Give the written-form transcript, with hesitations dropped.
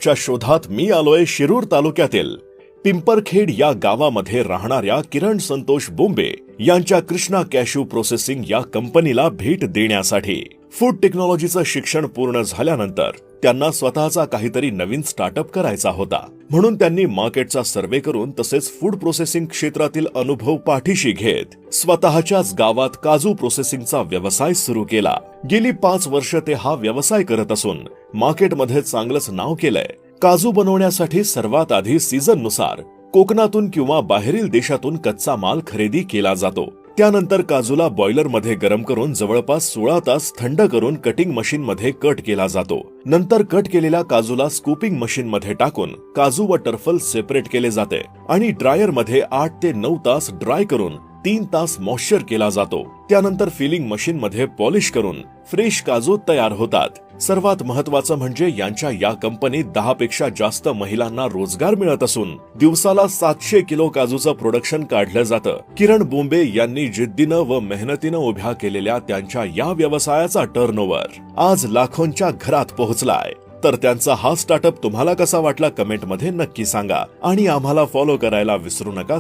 च्या शोधात मी आलोय शिरूर तालुक्यातील पिंपरखेड या गावामध्ये राहणाऱ्या किरण संतोष बोंबे यांच्या कृष्णा कॅश्यू प्रोसेसिंग या कंपनीला भेट देण्यासाठी। फूड टेक्नॉलॉजीचं शिक्षण पूर्ण झाल्यानंतर त्यांना स्वतःचा काहीतरी नवीन स्टार्टअप करायचा होता, म्हणून त्यांनी मार्केटचा सर्वे करून तसेच फूड प्रोसेसिंग क्षेत्रातील अनुभव पाठीशी घेत स्वतःच्याच गावात काजू प्रोसेसिंगचा व्यवसाय सुरू केला। गेली 5 वर्ष ते हा व्यवसाय करत असून मार्केटमध्ये चांगलंच नाव केलंय। काजू बनवण्यासाठी सर्वात आधी सीझन नुसार कोकणातून किंवा बाहेरील देशातून कच्चा माल खरेदी केला जातो। त्यानंतर काजूला बॉयलर मध्ये गरम करून जवळपास 16 तास थंड करून कटिंग मशीन मध्ये कट केला जातो। नंतर कट केलेल्या काजूला स्कूपिंग मशीन मध्ये टाकून काजू व टर्फल सेपरेट केले जाते आणि ड्रायर मध्ये 8 ते 9 तास ड्राय करून 3 तास मॉइश्चर केला जातो। त्यानंतर फिलिंग मशीन मध्ये पॉलिश करून फ्रेश काजू तयार होतात। सर्वात महत्त्वाचं म्हणजे यांच्या या कंपनीत 10 पेक्षा जास्त महिलांना रोजगार मिळत असून दिवसाला 700 किलो काजूचं प्रोडक्शन काढलं जातं। किरण बोंबे यांनी जिद्दीनं व मेहनतीनं उभ्या केलेल्या त्यांच्या या व्यवसायाचा टर्नओव्हर आज लाखोंच्या घरात पोहोचलाय। तर त्यांचा हा स्टार्टअप तुम्हाला कसा वाटला कमेंट मध्ये नक्की सांगा आणि आम्हाला फॉलो करायला विसरू नका।